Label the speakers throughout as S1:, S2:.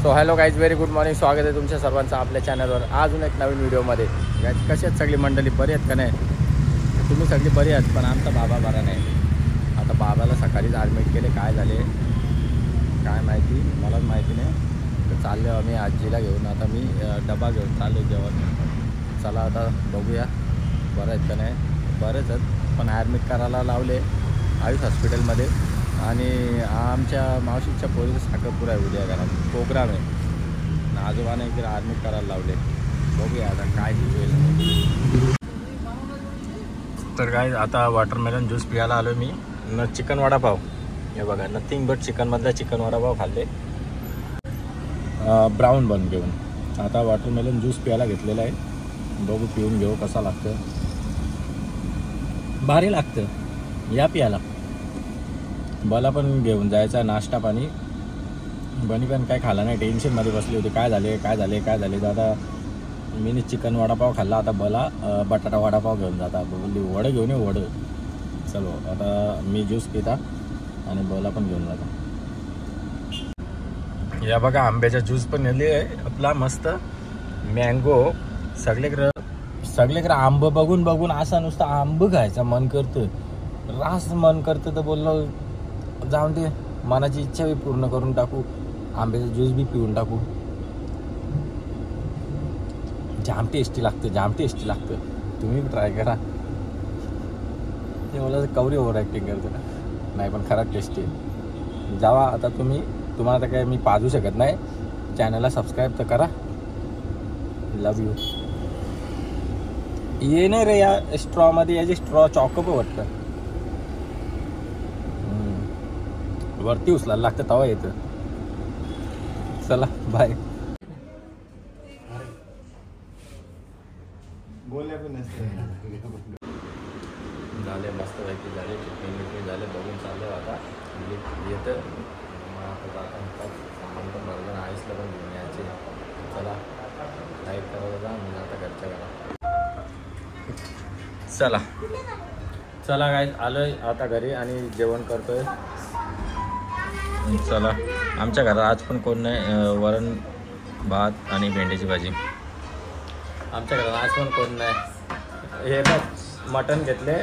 S1: So hello guys, very good morning. स्वागत आहे तुमच्या सर्वांचं आपल्या चॅनलवर अजून एक नवीन व्हिडिओमध्ये. गाईज कशी आहेत सगळी मंडळी? बरी आहेत का नाही? तुम्ही सगळी बरी आहेत, पण आमचा बाबा बरा नाही. आता बाबाला सकाळीच ॲडमिट केले. काय झाले काय माहिती, मलाच माहिती नाही. तर चाललो आम्ही आजीला घेऊन. आता मी डबा घेऊन चाललो जेवण. चला आता बघूया बरं आहेत का नाही. बरेच आहेत, पण ॲडमिट करायला लावले आयुष हॉस्पिटलमध्ये. आणि आमच्या मावशीच्या पोरीचा साखरपुडा आहे उद्या, घरात प्रोग्राम आहे. आजोबाने इकडे ॲडमिट करायला लावले. बघूया आता काय होईल. तर काय आता वॉटरमेलन ज्यूस प्यायला आलो मी. न चिकन वडापाव, हे बघा, नथिंग बट चिकनमधला चिकन वडापाव खाल्ले ब्राऊन बन घेऊन. आता वॉटरमेलन ज्यूस प्यायला घेतलेला आहे. बघू पिऊन घेऊ कसा लागतं. भारी लागतं, या प्यायला. बला पण घेऊन जायचा नाश्ता पाणी. बनी पण काय खाला नाही, टेन्शनमध्ये बसली होती. काय झाले दादा. मी चिकन वडापाव खाल्ला. आता बला बटाटा वडापाव घेऊन जाता. बोलली वडं घेऊन ये वडं. चलो आता मी ज्यूस पिता आणि बला पण घेऊन जाता. या बघा आंब्याचा ज्यूस पण नेली आहे आपला मस्त मँगो. सगळीकडे आंब बघून असा नुसतं आंब खायचा मन करतं, रास मन करतं. तर बोललो जाऊन दे, मनाची इच्छा बी पूर्ण करून टाकू, आंब्याचा ज्यूस बी पिऊन टाकू. जाम टेस्टी लागतं. तुम्ही ट्राय करा. ते मला कवरी ओव्हर ॲक्टिंग करतं नाही, पण खराब टेस्टी आहे. जावा आता तुम्हाला तर काय मी पाजू शकत नाही. चॅनलला सबस्क्राईब तर करा. लव यू. ये नाही रे या स्ट्रॉमध्ये, याची स्ट्रॉ चॉकअप वाटतं. वरती उचलायला लागतं तवा येतं. चला बाय. झाले मस्त पैकी झाले. चिकन झाले. बघून चाललं आता येतं. मग आता सामान पण भरलं. आईसला पण घेऊन यायचे. चला लाईक करायला जा. मी आता घरच्या घरा. चला काय आलोय आता घरी आणि जेवण करतोय. चला आमच्या घरात आज पण कोण नाही. वरण भात आणि भेंडीची भाजी. आमच्या घरात आज पण कोण नाही. हे बघ मटण घेतले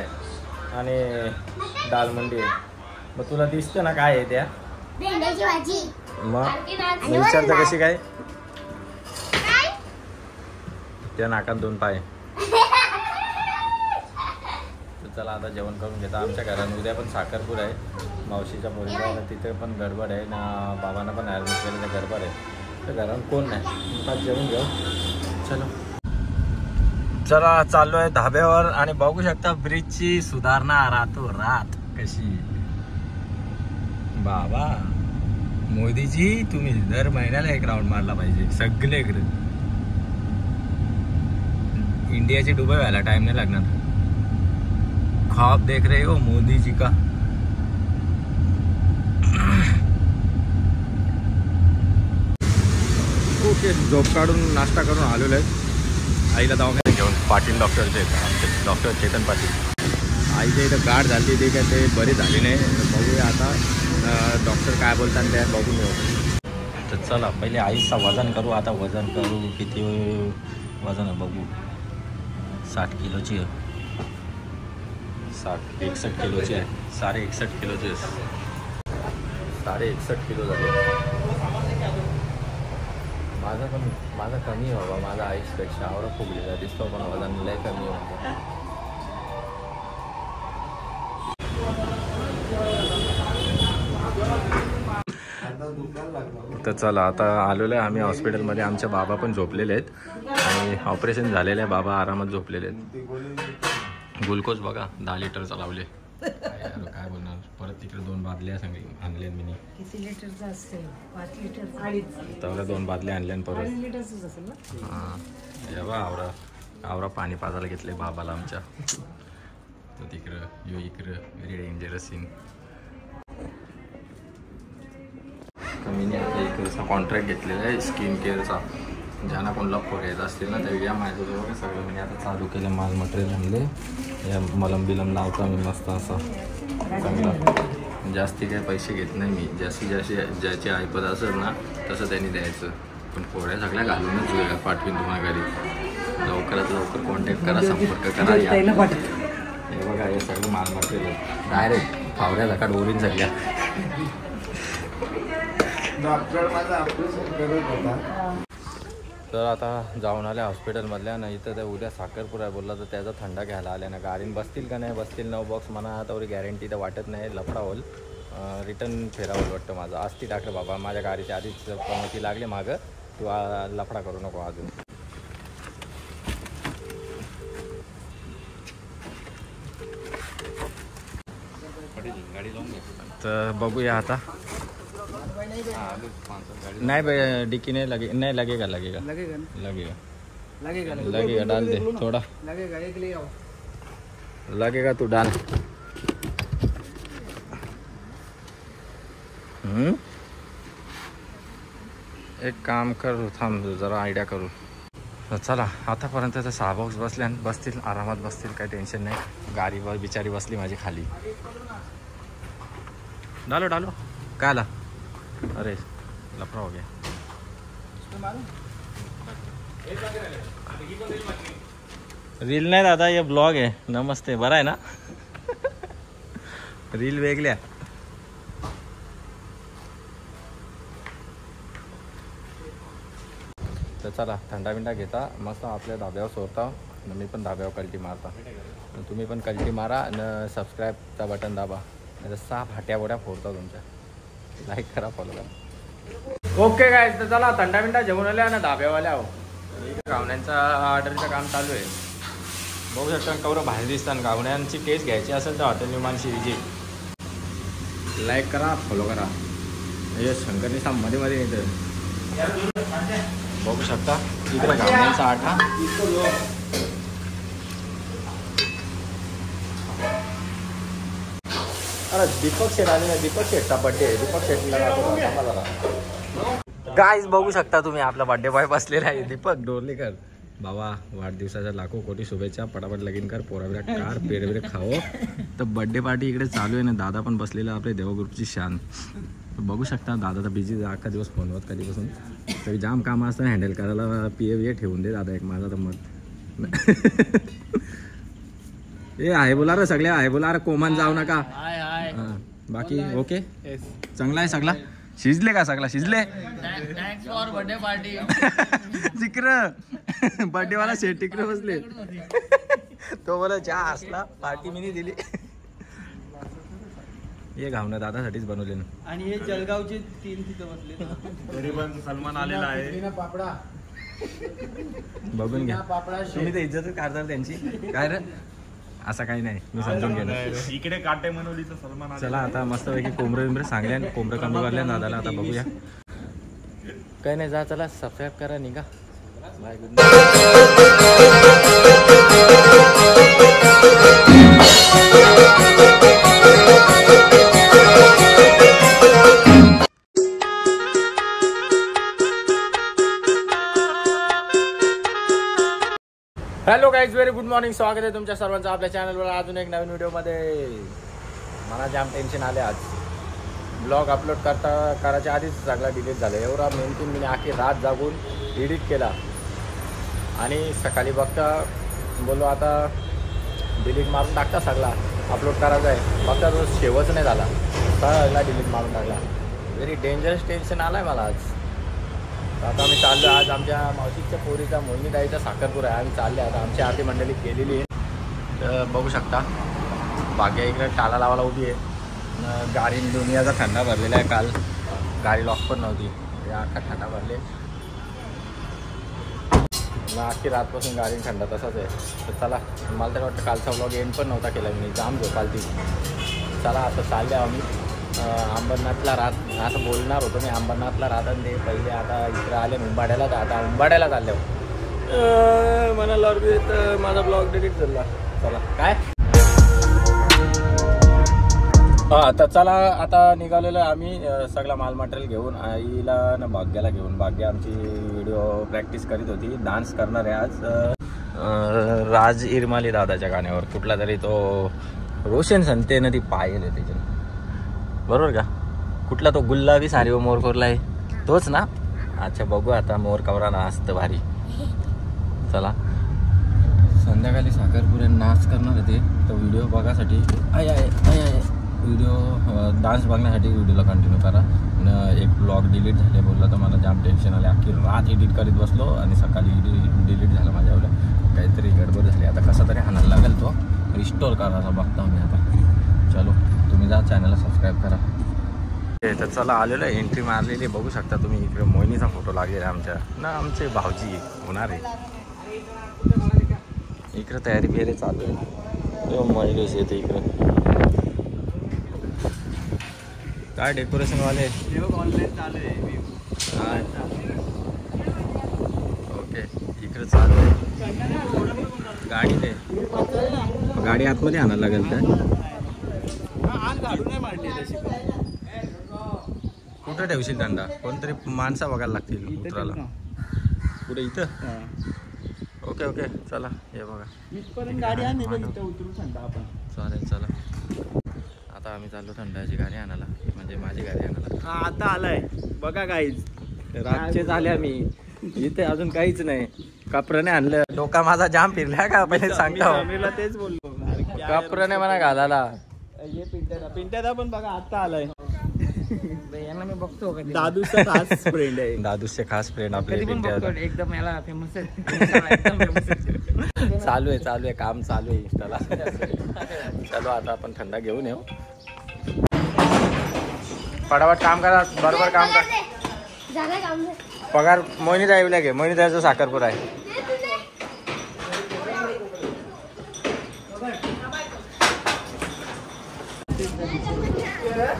S1: आणि दाल मंडी. मग तुला दिसतं ना काय आहे त्या
S2: भेंडीची भाजी.
S1: मग विचारतं कशी काय? त्या नाकात 2 पाय. चला आता जेवण करून घेता. आमच्या घरात उद्या पण साखरपुडा आहे मावशीच्या पोरीला. तिथे पण गडबड आहे ना. बाबांना पण ॲडमिट केलं तर गडबड आहे. तर घरात कोण नाही. आता जेवण घेऊ. चला चाललो आहे धाब्यावर आणि बघू शकता ब्रिजची सुधारणा रात कशी. बाबा मोदीजी, तुम्ही दर महिन्याला 1 राऊंड मारला पाहिजे सगळीकडे. इंडियाची दुबई व्हायला टाइम नाही लागणार. ख्वाब देख रहे हो मोदी जी का. ओके, झोप काढून नाश्ता करून आलेलो आहे. आईला दवाखान्यात घेऊन. पाटील डॉक्टरचे आहेत आमचे, डॉक्टर चेतन पाटील. आईच्या इथं गाठ झाली, ते काय ते बरी झाली नाही. बघूया आता डॉक्टर काय बोलतात त्या बघून येऊ. तर चला पहिले आईचा वजन करू. आता वजन करू. किती वजन आहे बघू. 60 किलोची आहे. 61 किलोची आहे. 61 किलोची आहे. 61 किलो झाले. माझा कमी आहे बाबा. माझा आईसपेक्षा आवडा फुगलेला दिसतो, पण वजन लय कमी होतं. तर चला आता आलेलो आहे आम्ही हॉस्पिटलमध्ये. आमचे बाबा पण झोपलेले आहेत आणि ऑपरेशन झालेलं आहे. बाबा आरामात झोपलेले आहेत. ग्लुकोज बघा 10 लिटरचा लावले. काय बोलणार. परत तिकडे 2 बादल्या आणल्या मी.
S2: किती लिटरचा असते? 5 लिटर.
S1: तेवढ्या 2 बादल्या आणल्या परत. हां हे बा आवरा पाणी पाजायला घेतले बाबाला आमच्या. तर तिकडं इकडं व्हेरी डेंजरस सीन. मी आपल्या इकडचा कॉन्ट्रॅक्ट घेतलेला आहे स्किन केअरचा. ज्यांना कोणाला फोडायचं असतील ना तर या माझ्याजवळ सगळं मी आता चालू केलं. माल मटेरियल आणले. या मलम बिलम लावता मी मस्त असं चांगला. जास्ती काही पैसे घेत नाही मी, ज्याचे ऐपत असेल ना तसं त्यांनी द्यायचं. पण पोळ्या सगळ्या घालूनच पाठवीन तुम्हाला घरी. लवकरात लवकर कॉन्टॅक्ट करा, संपर्क करा. हे बघा हे सगळं माल मटेरियल डायरेक्ट फावऱ्या झकाट ओरीन सगळ्या. तर आता जाऊन आल्या हॉस्पिटलमधल्या ना. इथं ते उद्या साखरपुरा बोलला तर त्याचा थंडा घ्यायला आल्या ना. गाडीन बसतील का नाही बसतील 9 बॉक्स म्हणा तेवढी गॅरंटी तर वाटत नाही. लफडा होईल, रिटर्न फेरावं वाटतं माझं. असती टाकलं बाबा माझ्या गाडीच्या आधीच पनोती लागली मागं, किंवा लफडा करू नको अजून. तर बघूया आता. नहीं भाई डिक्की नहीं लगे, नहीं लगेगा लगेगा लगेगा लगेगा लगेगा लगेगा डाल दे थोड़ा लगेगा, एक ले आओ लगेगा तू डाल. एक काम कर थांब जरा आयडिया करू. चला आतापर्यंत तर 6 बॉक्स बसले आणि बसतील आरामात बसतील, काही टेन्शन नाही. गाडीवर बिचारी बसली माझी खाली. डालो डालो काय आला. अरे लफड़ा हो गया. रील नाही दादा, ये ब्लॉग है. नमस्ते, बरा आहे ना. रील वेगळ्या. तर चला थंडा बिंडा घेता मस्त आपल्या धाब्यावर सोडता. मी पण धाब्यावर कल्टी मारता. तुम्ही पण कल्टी मारा आणि सबस्क्राईबचा बटन दाबा. नाही तर 6 फाट्या बोड्या फोडता तुमच्या. लाईक करा, फॉलो करा. ओके गाईज, तर चला थंडा बिंडा जेवण आल्या ना धाब्यावाल्या. गावण्यांचा ऑर्डरचं काम चालू आहे. बघू शकता कवरं बाहेर दिसतात. गावण्यांची टेस्ट घ्यायची असेल तर हॉटेल विमानशी विजिट. लाईक करा, फॉलो करा. हे शंकरनी साम मध्ये मध्ये येतं. बघू शकता इकडे गावण्यांचा आठा. अरे दीपक शेठ आले. दीपक शेठचा बड्डे आहे. दीपक शेठला गाईज बघू शकता तुम्ही आपला बड्डे बॉय बसलेला आहे दीपक डोरलेकर. बाबा वाढदिवसाच्या लाखो कोटी शुभेच्छा. पटापट लगीन कर, पोराबिरा कार, पेरबिरे खाओ. तर बड्डे पार्टी इकडे चालू आहे ना. दादा पण बसलेला आपल्या देवग्रुपची शान. बघू शकता दादा तर बिझी अख्खा दिवस फोनवर कधीपासून. तरी जाम काम असतं हँडल करायला. PA ठेवून दे दादा एक माझा तर मत. ए आहे बोला रे सगळ्या आहे बोला रे. कोमान जाऊ नका. हां बाकी ओके चांगला आहे सगळा. शिजले का सगळा शिजले. Thanks for birthday party. तिकडं बर्थडेवाला शेट तिकडे बसले. तो बोला चहा असला पार्टी मी नाही दिली. हे घावणं दादासाठीच बनवले ना.
S3: आणि हे जळगावचे 3 तिथं बसले. घरी पण सलमान आलेला आहे. पापडा
S1: बघून घ्या. तुम्ही तर इज्जतच काढतात त्यांची. काय रे असं काही नाही, मी समजून घेणार.
S3: इकडे काटे मनोलीचं सलमान.
S1: चला आता मस्तपैकी कोंबडं बिंबरे सांगल्या. कोंबडं कमी वाढल्या दादाला. आता बघूया. काही नाही जा चला सबस्क्राईब करा निघा. Bye good hello guys, very good morning. स्वागत आहे तुमच्या सर्वांचं आपल्या चॅनलवर अजून एक नवीन व्हिडिओमध्ये. मला जाम टेन्शन आले आज. ब्लॉग अपलोड करायच्या आधीच सगळा डिलीट झालं. एवढा मेहनतीन मी आखी रात जागून एडिट केला आणि सकाळी बघता बोललो आता डिलीट मारून टाकता सगळा. अपलोड करायचा आहे बघता तो शेवच नाही झाला. सगळा डिलीट मारून टाकला. व्हेरी डेंजरस टेन्शन आलं आहे मला आज. आता आम्ही चाललो. आज आमच्या मावशीच्या पोरीचा मोहिनीताईचा साखरपुरा आहे. आम्ही चालले आता. आमची आरती मंडळी केलेली आहे. तर बघू शकता भाग्या इकडे टाला लावायला उभी आहे. गाडी दुनियाचा थंडा भरलेला आहे. काल गाडी लॉक पण नव्हती. अख्खा थंडा भरले. अख्खी रातपासून गाडी थंडा तसाच आहे. तर चला मला तर वाटतं कालचा व्लॉग एंड पण नव्हता केला मी. जाम झोपाल ती. चला आता चालले आम्ही अंबरनाथला. राहत असं बोलणार होतो मी. अंबरनाथला राहतात ते पहिले. आता इकडे आले मुंबाड्याला. तर आता मुंबाड्याला चालले. मला लॉग येतं. माझा ब्लॉग डिलीट झाला. चला काय तर चला आता निघालेलो आम्ही सगळा माल मटेरियल घेऊन. आईला ना भाग्याला घेऊन. भाग्या आमची व्हिडिओ प्रॅक्टिस करीत होती. डान्स करणार आहे आज. राज इरमाली दादाच्या गाण्यावर कुठला तरी तो रोशन संते ना ती पायल आहे त्याच्या. बरोबर का? कुठला तो गुलाबी साडी मोर कोरला आहे तोच ना? अच्छा बघू आता मोर कवरा ना असतं भारी. चला संध्याकाळी साखरपुऱ्या नाच करणार होते तो व्हिडिओ बघासाठी व्हिडिओ डान्स बघण्यासाठी व्हिडिओला कंटिन्यू करा. एक ब्लॉग डिलीट झाले बोलला तर मला जाम टेन्शन आले. अख्खी रात एडिट करीत बसलो आणि सकाळी डिलीट झालं माझ्यावर. काहीतरी गडबड झाली. आता कसा तरी हाणायला लागेल तो रिस्टोर करायचा बघता मी आता. चलो तुम्ही जा चॅनलला सबस्क्राईब करा. तर चला आलेलो आहे एंट्री मारलेली बघू शकता तुम्ही. इकडे मोहिनीचा फोटो लागलेला आमच्या ना आमचे भाऊजी होणार आहे. इकडे तयारी बियारी चालू आहे. महेश येते इकडे. काय डेकोरेशन वाले
S3: ऑनलाईन चालू आहे.
S1: ओके इकडे चालू आहे. गाडी दे गाडी आतमध्ये आणायला लागेल काय? कुठं ठेवशील दंडा? कोणतरी माणसं बघायला लागतील उतराला. कुठे इथं? ओके ओके चला हे बघा
S3: गाडी आणि उतरू थंडा आपण.
S1: चालेल चला. आता आम्ही चाललो थंडाची गाडी आणायला म्हणजे माझी गाडी आणायला.
S3: हा आता आलाय बघा काहीच.
S1: रातचे झाले आम्ही इथे अजून काहीच नाही. कपड्याने आणलं. डोका माझा जाम फिरला का पहिले सांगतो.
S3: तेच बोललो
S1: कपड्याने मला घालायला.
S3: पिंट्यादा पण बघा आता आलाय.
S2: यांना मी बघतो
S3: दादूचा खास फ्रेंड आहे.
S1: दादूचे खास फ्रेंड आपले
S2: एकदम याला फेमस आहे.
S1: चालू आहे काम चालू आहे इंस्टाला. चलो आता आपण थंडा घेऊन येऊ. फटाफट काम करा बरोबर काम करा. पगार मोहिनी जायला घे. मोहिनी जायचं साखरपुरा आहे.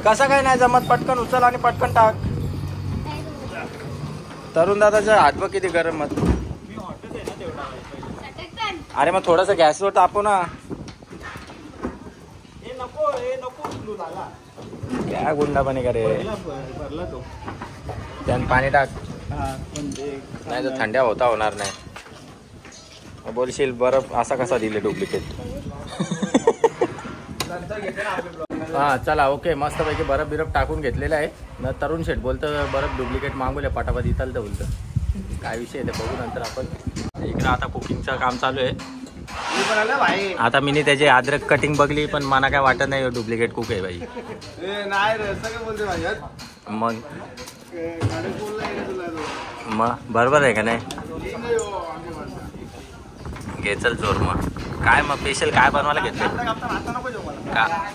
S1: कसं काय नाही जमत. पटकन उचल आणि पटकन टाक. तरुण दादाचं हात बघ किती गरम मत. अरे मग थोडस गॅसवर तापू ना. काय गुंडापणी करे. त्यानं पाणी टाक. नाही तर थंड्या होणार नाही. बोलशील बर्फ असा कसा दिले डुप्लिकेट. हा चला ओके मस्तपैकी बर्फ बिरफ टाकून घेतलेला आहे. न तरुण शेठ बोलतं बर्फ डुप्लिकेट मागवले पटापट इथलं तर बोलतं. काय विषय आहे ते बघू नंतर आपण. इकडं आता कुकिंगचं काम चालू आहे. आता मी त्याची अद्रक कटिंग बघली पण मला काय वाटत नाही डुप्लिकेट कुक आहे बाई. मग बरोबर आहे का नाही. घे चल जोर. मग काय मग स्पेशल काय बनवायला घेतलं?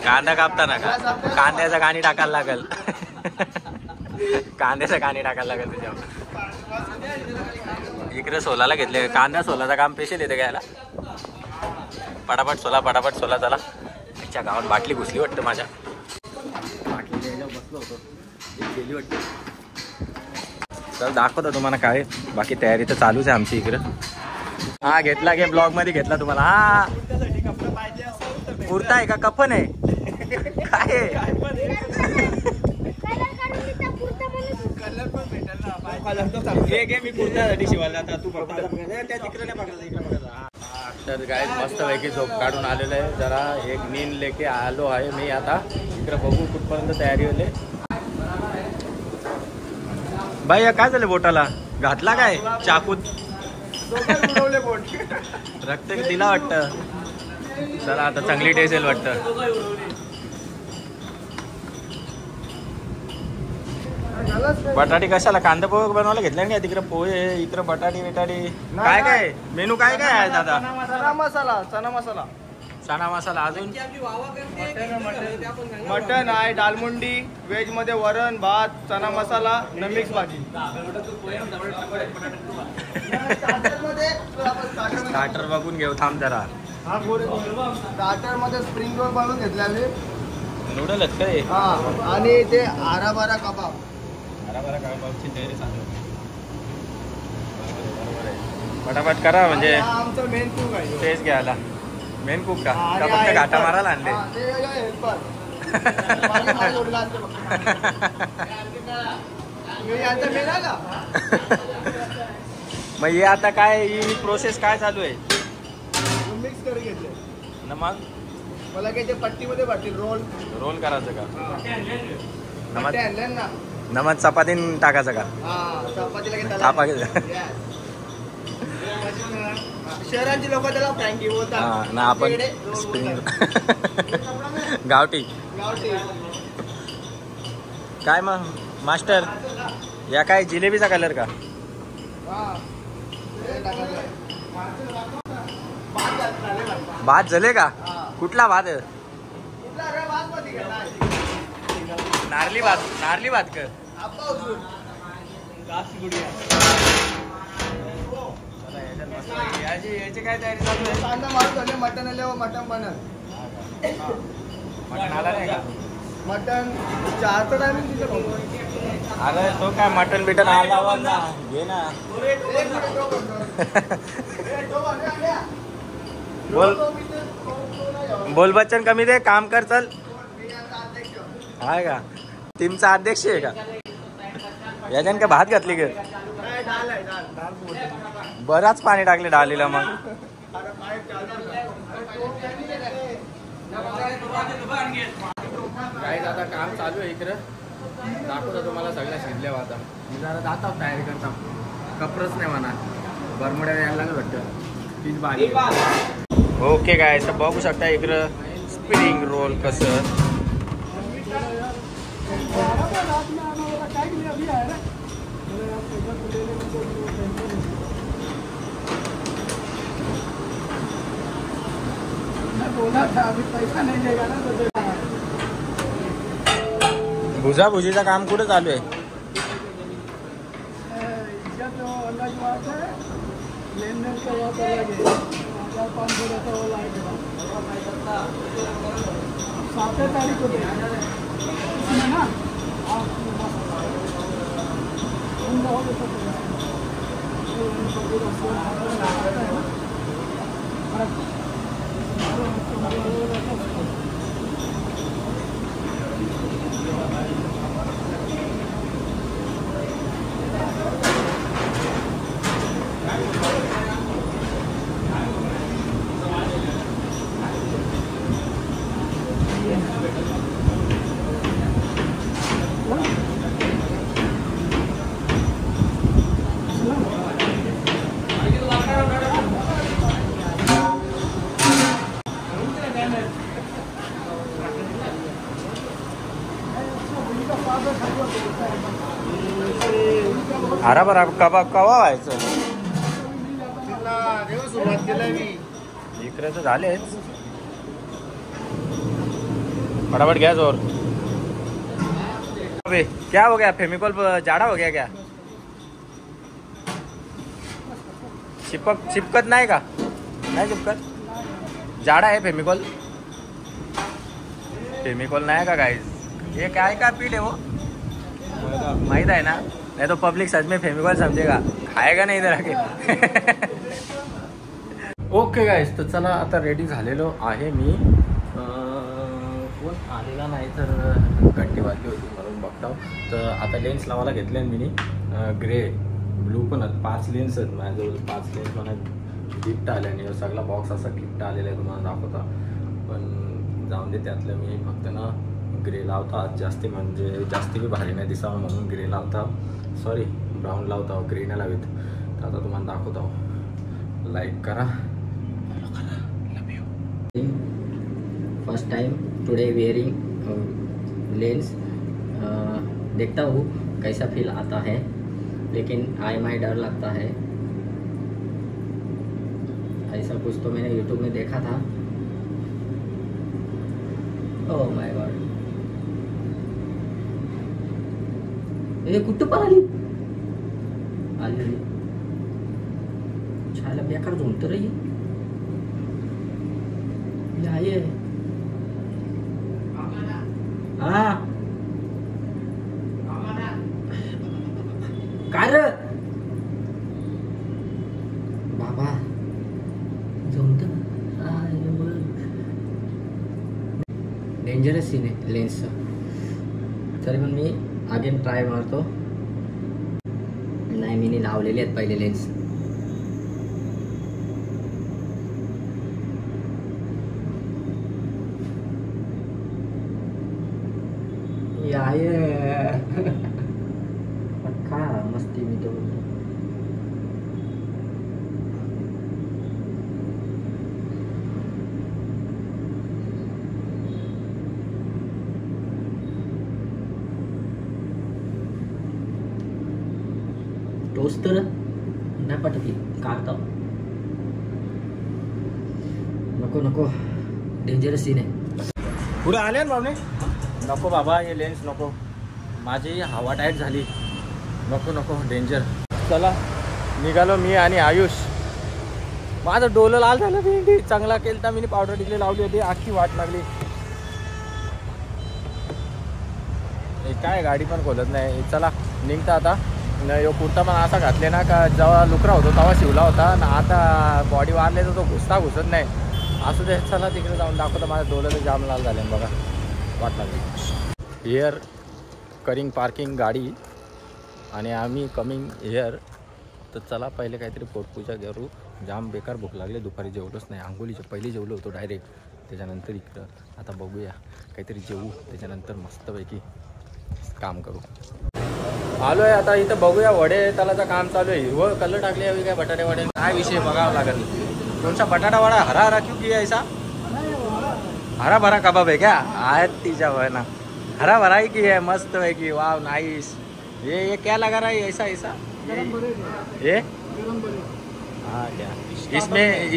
S1: कांदा कापताना का कांद्याचं गाणी टाकायला लागल. कांद्याचं गाणी टाकायला लागेल तुझ्यावर. इकडे सोलाला घेतले. कांदा सोलाचं काम स्पेशल येते घ्यायला. पटापट सोला चला. त्याच्या गावात बाटली घुसली वाटतं माझ्या. बाटली बसलो होतो गेली वाटतं. तर दाखवतो तुम्हाला काय. बाकी तयारी तर चालूच आहे आमची इकडं. हा घेतला घे ब्लॉग मध्ये घेतला तुम्हाला. हा कुर्ता आहे का कफन आहे काय? तर गाय मस्त पैकी झोप काढून आलेलं आहे. जरा एक नींद लेके आलो आहे मी. आता इकडे बघू कुठपर्यंत तयारी होते. बाई काय झालं बोटाला? घातला काय चाकूत? रक्त दिला वाटतं. चला आता चांगली टेस्ट येईल वाटतं. बटाटी कशाला? कांदा पोहे बनवायला घेतल्या नाही तिकडे पोहे इकडे बटाटी बिटाटी. काय काय मेनू काय काय आहे दादा? चना मसाला अजून
S3: मटन आहे. दालमुंडी व्हेज मध्ये वरण भात चना मसाला मिक्स भाजी.
S1: स्टार्टर बघून घेऊ थांब जरा.
S3: स्टार्टर मध्ये स्प्रिंग रोल बनवून घेतले.
S1: नूडलच काय?
S3: आणि ते आराबारा कबाब.
S1: कबाबची तयारी चालू. फटाफट करा म्हणजे
S3: आमचं मेन कुक आहे.
S1: टेस्ट घ्यायला. मेन कुक का फक्त घाटा मारायला आणले? मग हे आता काय ही प्रोसेस काय चालू आहे?
S3: मिक्स करून घेतले
S1: ना मग
S4: मला काही ते पट्टीमध्ये भरतील रोल
S1: रोल करायचं का? नमक
S4: पट्टे आणले ना.
S1: नमक चपातीन टाकायचं का?
S4: हा चपातीला काही
S1: थापा
S4: त्याला
S1: घे.
S4: शहरांची लोक त्याला फ्रँकी
S1: हा
S4: बोलतात.
S1: ना आपण
S4: आमच्या इकडे रोल
S1: स्प्रिंग
S4: बोलतात.
S1: गावठी.
S4: गावठी.
S1: काय मग मास्टर या काय जिलेबीचा कलर का?
S4: हा. हे टाकायचं. भात घातला रे भात.
S1: भात झाले का?
S4: हा.
S1: कुठला भात?
S4: कुठला रे बासमती का?
S1: नारली भात कर.
S4: आप्पा उचलून.
S1: याची काय तयारी चालू आहे?
S4: कांदा मारून झाले मटन आले मटन बनल.
S1: मटण आला नाही का?
S4: मटन 4चा टायमिंग तिथे बघू.
S1: अरे तो काय मटन बिटन आला ना घे ना. बोल बच्चन कमी दे काम कर चल. हाय का टीमचा अध्यक्ष आहे का? याच्यानं का भात घातली ग? बराच पाणी टाकले डालीला मग. काय आता काम चालू आहे इकडं. दाखवतो तुम्हाला सगळ्या शिजल्या आता. मी जरा जाता तयारी करता. कपरच नाही म्हणा बरमुड्या यायला लागलं वाटतं. तीच भारी. ओके काय तर बघू शकता इकडं स्प्रिंग रोल कसं. भुजाभुजीचं काम कुठं चालू आहे? अरे बरं कवा व्हायचं
S4: सुरुवात केलाय मी.
S1: इकडे तर झालेच. फटाफट गया जोर. अबे क्या हो गया? फेमिकॉल जाड़ा हो गया क्या? चिपकत नाही का? नाही चिपकत. जाड़ा है फेमिकॉल. फेमिकॉल नाही का गाइस? ये काय का पीठ है वो? माहित आहे ना? नहीं तो पब्लिक सच में फेमिकॉल समझेगा. खाएगा नहीं इधर आके. ओके गाइस तर चला आता रेडी झालेलो आहे मी. कोण आलेला नाही तर घंटी वाजली होती म्हणून बघतो. तर आता लेन्स लावायला घेतले मी ग्रे ब्लू पण आहेत. 5 लेन्स आहेत माझ्याजवळ. 5 लेन्स मला गिफ्ट आले आणि सगळा बॉक्स असा गिफ्ट आलेला आहे तुम्हाला दाखवता. पण जाऊन दे त्यातलं मी फक्त ना ग्रे लावता जास्ती म्हणजे जास्ती बी भारी नाही दिसावं म्हणून ग्रे लावता. सॉरी ब्राऊन लावता ग्रे नाही लावित. तर आता तुम्हाला दाखवतो. लाईक करा.
S5: First time today wearing lens. देखता हूँ कैसा फील आता है लेकिन आई माई डर लगता है. ऐसा कुछ तो मैंने यूट्यूब में देखा था. Oh my God. ये कुठं पण आली छायला बेकार झोंत रही. ये हाँ काय रे बाबा जमत. डेंजरस सीन आहे लेन्सचा. तरी पण मी अगेन ट्राय मारतो. नाही मी लावलेले आहेत पहिले लेन्स. या ये खा मस्ती मी तो बोलतो. टोस्टर नाही पटकी काढतो. नको नको डेंजरस सीन आहे.
S1: पुढे आले ना बाबने. नको बाबा हे लेन्स नको. माझी हवा टाईट झाली. नको नको डेंजर. चला निघालो मी आणि आयुष. माझं डोलं लाल झालं. भेंडी चांगला केलं तर मी पावडर टिकली लावली होती. आखी वाट लागली. काय गाडी पण खोलत नाही. चला निघता आता. यो कुर्ता पण असा घातले ना का जेव्हा लुकरा होतो तेव्हा शिवला होता ना. आता बॉडी वारले तर तो घुसत नाही. असू दे चला तिकडे जाऊन दाखवतो. माझ्या डोलं जाम लाल झाले बघा. वाट लागली. हिअर करिंग पार्किंग गाडी आणि आम्ही कमिंग हिअर. तर चला पहिले काहीतरी पोटपूजा करू. जाम बेकार भूक लागली. दुपारी जेवलोच नाही. आंघोळीच्या पहिले जेवलो होतो डायरेक्ट. त्याच्यानंतर इकडं आता बघूया काहीतरी जेवू. त्याच्यानंतर मस्तपैकी काम करू. आलो आहे आता इथं. बघूया वडे त्यालाचं काम चालू आहे. हिरवं कलर टाकले हवी काय बटाटे वडे. काय विषय बघावं लागेल. कोणचा बटाटा वडा हरा हरा क्यों किया ऐसा. हरा भरा कबाब है क्या. आहेत तिच्या वय ना. हरा भरा ही की है मस्त है की. Wow nice. ये क्या लगा रहा है ऐसा ऐसा. ये हाँ क्या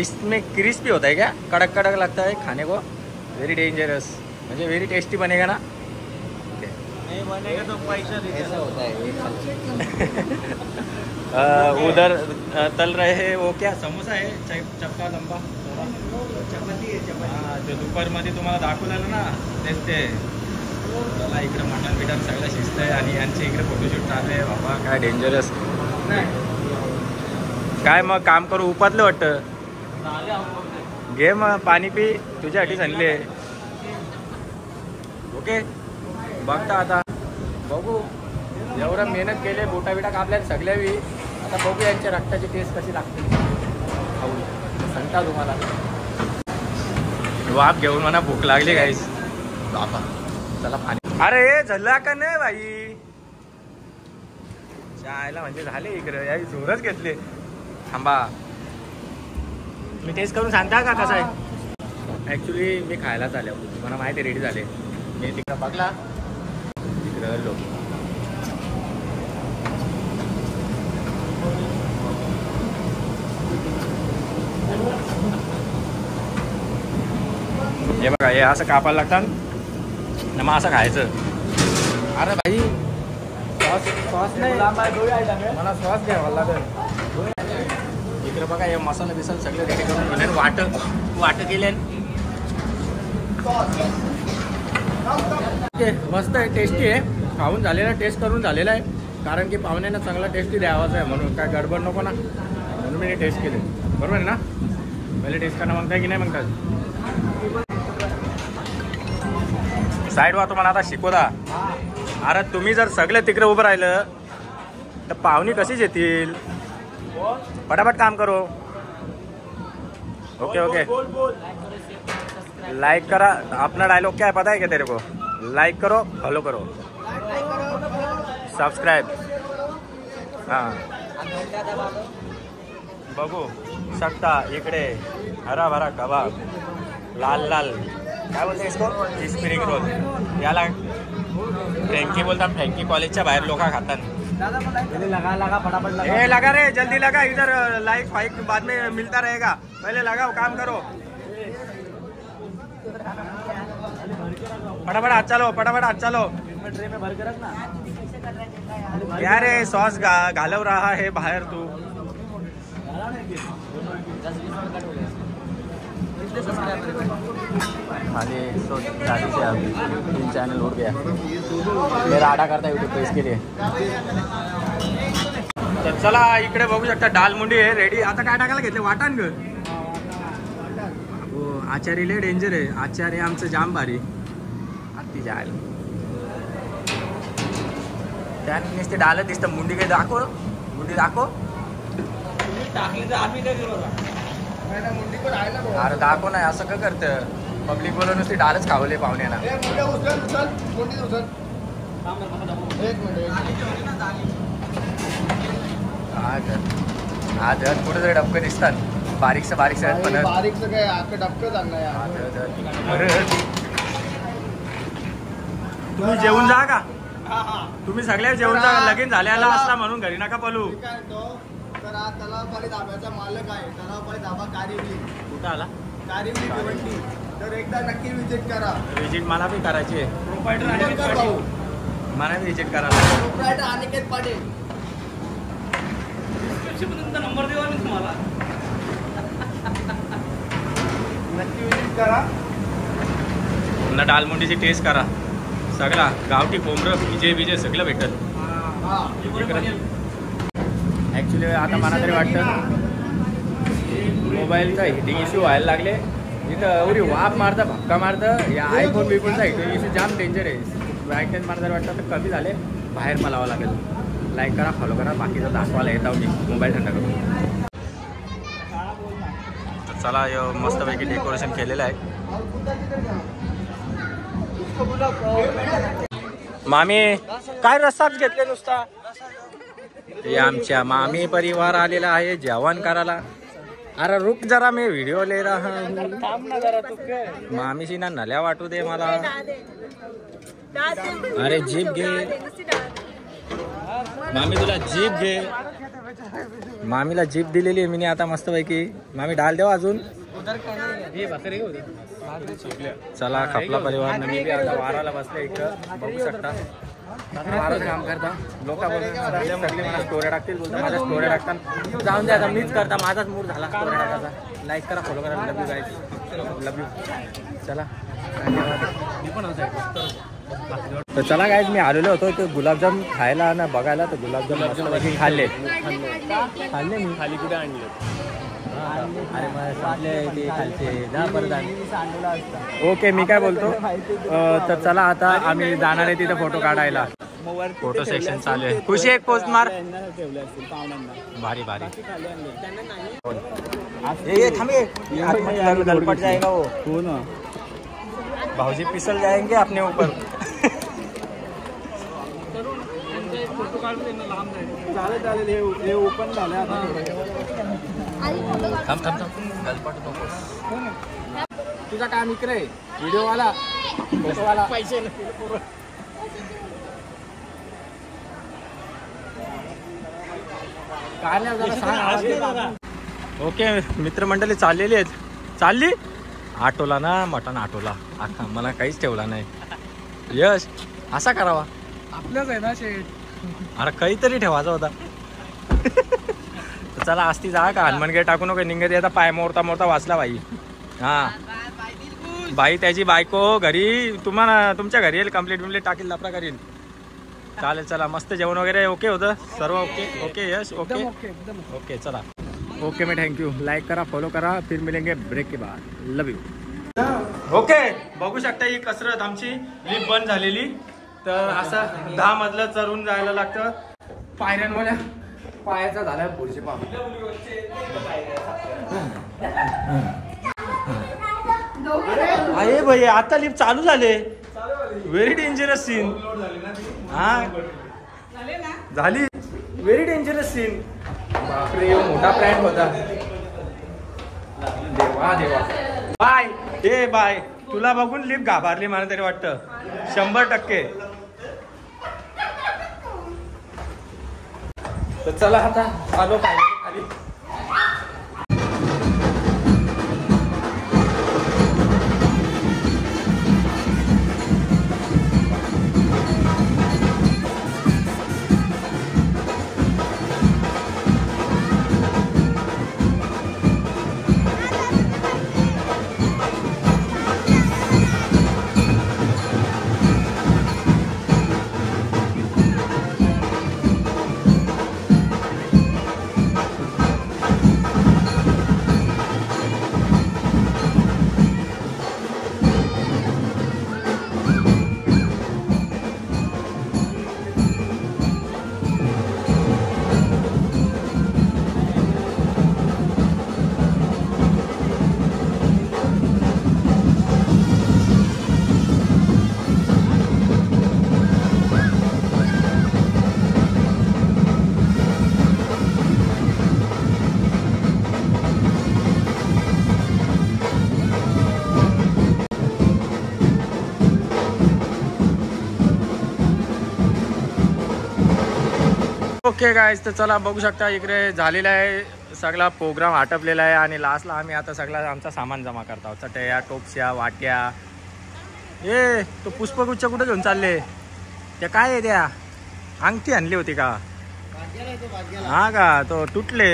S1: इसमें क्रिस्पी होता है क्या. कड़क कड़क लगता है खाने को. Very dangerous. म्हणजे वेरी टेस्टी बनेगा ना.
S3: नहीं बनेगा तो पैसा
S5: ऐसा होता है ये
S1: उधर तल रहे हैं वो क्या समोसा है चपका लंबा.
S3: चपाती है चपाती.
S1: हां ते दुपारमध्ये तुम्हाला दाखवलेलं ना तेच ते. त्याला इकडे मटण बिटन सगळं शिस्त आहे आणि यांचे इकडे फोटोशूट चालले आहे. बाबा काय डेंजरस. काय मग काम करू उपातलं वाटतं. घे मग पाणी पी. तुझ्यासाठी आणले. ओके बघता आता. बघू एवढं मेहनत केले. बोटा बिटा कापल्या सगळ्यावी. आता बघू यांच्या रक्ताची टेस्ट कशी लागते. खाऊ सांगता तुम्हाला. वाप घेऊन मला भूक लागली गाईस. बाबा चला पाणी. अरे झाला का नाही बाई. चायला म्हणजे झाले इकडे. यावी जोरच घेतले. थांबा मी टेस्ट करून सांगता का कसं आहे. ॲक्च्युली मी खायलाच आले. मला माहिती रेडी झाले. मी तिकडं बघला. तिकडं लोक हे बघा हे असं कापायला लागतात ना. मग असं खायचं. अरे भाई सॉस नाही मला सॉस घ्यावा लागेल. इकडे बघा हे मसाला बिसाला सगळं रेडी करून घेऊन वाट केले. मस्त आहे टेस्टी आहे. खाऊन झालेला टेस्ट करून झालेला आहे. कारण की पाहुण्यांना चांगला टेस्टी द्यावाच आहे म्हणून काय गडबड नको ना. म्हणून मी टेस्ट केले. बरोबर आहे ना. पहिले टेस्ट करणं म्हणताय की नाही म्हणतात. साईड वा तुम्हाला आता शिकवता. अरे तुम्ही जर सगळे तिकडे उभं राहिलं तर पाहुणी कशीच येतील. फटाफट काम करो. ओके ओके लाइक करा. अपना डायलॉग क्या है पता है क्या तेरे को. लाइक करो फॉलो करो सब्सक्राइब. हां बघू शकता इकडे हरा भरा कबाब. लाल लाल काय बोलते इसको स्प्रिंग रोल. याला फ्रँकी बोलतात. फ्रँकी कॉलेजच्या बाहेर लोक खातात.
S4: लगा फटाफट लगा.
S1: ए लगा रे जल्दी लगा. इधर लाइक फाइक बाद में मिलता रहेगा. पहले लगाओ काम करो. फटाफट हाथ चलो. फटाफट हाथ चलो.
S4: ट्रे में भर के रखना.
S1: क्या रे सॉस घालव रहा है बाहर तू. आणि तो शादी से अभी 3 चैनल उड़ गया. मेरा आडा करता यूट्यूब पे इसके लिए. तर चला इकडे बघू शकता दाल मुंडी आहे रेडी. आता काय टाकायला घेतले वाटाण ग. हो आचारी लय डेंजर आहे. आचारी आमचं जाम भारी. ती जायला त्याने नुसते डालत दिसतं. मुंडी काही दाखव. मुंडी दाखव.
S2: टाकली तर आम्ही काय करू.
S4: मुंडी को राहायला बघ.
S1: अरे दाखव नाही असं का करतं. पब्लिक बोलून नुसती डालच खावले पाहुण्याला.
S4: मुंडी उचल. मुंडी उचल. एक मिनिट
S1: आज कुठेतरी डबकं दिसतात बारीकचं पण
S4: बारीकचं काय अख्खं डबकं आणणार यार.
S3: तुम्ही जेवून जा का? तुम्ही सगळे जेवून जा. लगीन झाल्याला असला म्हणून घरी नका पळू.
S4: काय तो तर हा तलावपाली धाब्याचा मालक आहे. तलावपाली धाबा कारिवली.
S3: कुठं आला?
S4: कारिवली भिवंडी. तर एकदा नक्की विजिट करा.
S3: विजिट मला बी करायची आहे.
S4: कर भाऊ.
S3: मला विजिट करायला.
S4: प्रोप्रायटर अनिकेत पाटील.
S2: नंबर देऊ मी तुम्हाला.
S4: नक्की विजिट करा.
S3: पुन्हा डालमुंडीची टेस्ट करा. सगळा गावठी कोंबरं विजय सगळं भेटल.
S1: ॲक्च्युली आता मला तरी वाटतं मोबाईलचा हिटिंग इश्यू व्हायला लागले. इथं एवढी वाफ मारतं भक्का मारतं. या आयफोन बिफोनचा हिटिंग इश्यू जाम डेंजर आहे. ब्राईटनेस मला तरी वाटतं तर कमी झाले. बाहेर मलावं लागेल. लाईक करा, फॉलो करा. बाकीचं दाखवायला येत आहो मी मोबाईल थंड करून.
S3: तर चला मस्तपैकी डेकोरेशन केलेलं आहे. मामी काय रस्साच घेतले नुसता. हे आमच्या मामी परिवार आलेला आहे जेवण करायला. अरे रुक जरा मी व्हिडिओ ले रहा हूं. मामीशी ना नल्या वाटू दे मला. अरे जीप घे मामी, तुला जीप घे. मामीला जीप दिलेली आहे मी आता मस्तपैकी. मामी डाल देवा अजून. चला खपला परिवार मी बी आता वाराला बसले. इथं बघू शकता वारच काम करता. लोक सगळे मला स्टोऱ्या टाकतील. बोलता माझ्या स्टोऱ्या टाकतात. जाऊन द्या आता मीच करता. माझाच मूड झाला स्टोऱ्या टाकायचा. लाईक करा, फॉलो करा. लव यू गाईज. Love you. चला तर चला गाईज मी आलेलो होतो ते गुलाबजाम खायला ना बघायला. तर गुलाबजाम मस्तपैकी खाल्ले मी. खाली कुठे आणले? अरे मग आपले ते खालचे जा परत. ओके मी काय बोलतो तर चला आता आम्ही जाणार आहे तिथे फोटो काढायला. फोटो सेक्शन चालू आहे. खुशी एक पोस्ट मार. भारी भारी. गलपट जाएगा वो. भाऊजी पिसल जाएंगे अपने ऊपर.
S4: चालेल हे ओपन झालं आता.
S1: तुझा काम इकडे व्हिडिओवाला फोटोवाला पैसे
S3: ओके मित्रमंडळी चाललेली आहेत. चालली आटोला ना मटण आटोला. आखा मला काहीच ठेवला नाही. यश असा करावा
S4: आपलंच आहे ना शेट.
S3: अरे काहीतरी ठेवायचा होता. चला आस्ती जा का हनुमानगड टाकू नको. निघत आता पाय मोरता मोरता वाचला बाई. हा बाई त्याची बायको घरी तुम्हाला तुमच्या घरी येईल. कंप्लीट टाकील लापरा करील. चालेल चला मस्त जेवण वगैरे ओके होतं सर्व. ओके ओके यश ओके ओके चला.
S1: ओके मैं थैंक यू. लाइक करा, फॉलो करा. फिर मिलेंगे ब्रेक के बाद. लव यू.
S3: ओके बघू शकता ही कसरत आमची लिफ्ट बंद झालेली. तर असं 10 मजलं चढून जायला लागतं.
S1: पायऱ्यांमध्ये पायाचा झाला पुढचे पाव.
S3: अरे भाई आता लिफ्ट चालू झाले. Very dangerous scene. हा झाली. Very dangerous scene.
S1: बापरे मोठा प्लॅन होता. देवा देवा.
S3: बाय ए बाय. तुला बघून लिफ्ट घाबरली मला तरी वाटतं 100%.
S1: तर चला आता आलो खाली. ओके गाईज, तर चला बघू शकता इकडे झालेला आहे सगळा प्रोग्राम आटपलेला आहे आणि लास्टला आम्ही आता सगळा आमचा सामान जमा करत आहोत. चटया, टोपश्या, वाट्या. ए तो पुष्पगुच्छ कुठे घेऊन चालले? त्या काय आहे त्या? अंगठी आणली होती का? हा का, तो तुटले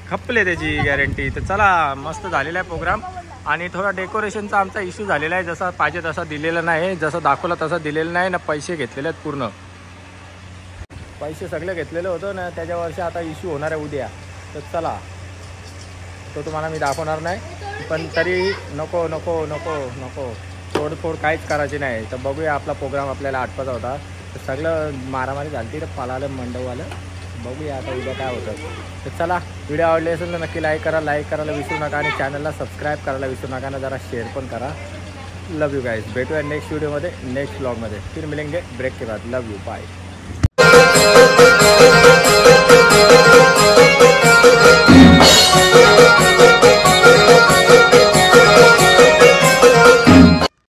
S1: खपले त्याची गॅरंटी. तर चला मस्त झालेला आहे प्रोग्राम आणि थोडा डेकोरेशनचा आमचा इश्यू झालेला आहे. जसा पाहिजे तसा दिलेला नाही, जसं दाखवलं तसं दिलेलं नाही ना. पैसे घेतलेले आहेत पूर्ण, पैसे सगळे घेतलेले होतं ना. त्याच्या वर्षी आता इश्यू होणार आहे उद्या. तर चला तो तुम्हाला मी दाखवणार नाही, पण तरी नको नको नको नको तोडफोड काहीच करायची नाही. तर बघूया, आपला प्रोग्राम आपल्याला आटपायचा होता. तर सगळं मारामारी झाली तर पालालं मंडपवालं. बघूया आता उद्या काय होतं. तर चला, व्हिडिओ आवडले असेल तर नक्की लाईक करायला विसरू नका आणि चॅनलला सबस्क्राईब करायला विसरू नका ना. जरा शेअर पण करा. लव यू गाइस. भेटूया नेक्स्ट व्हिडिओमध्ये, नेक्स्ट ब्लॉगमध्ये. फिर मिलेंगे ब्रेक के बाद. लव यू, बाय.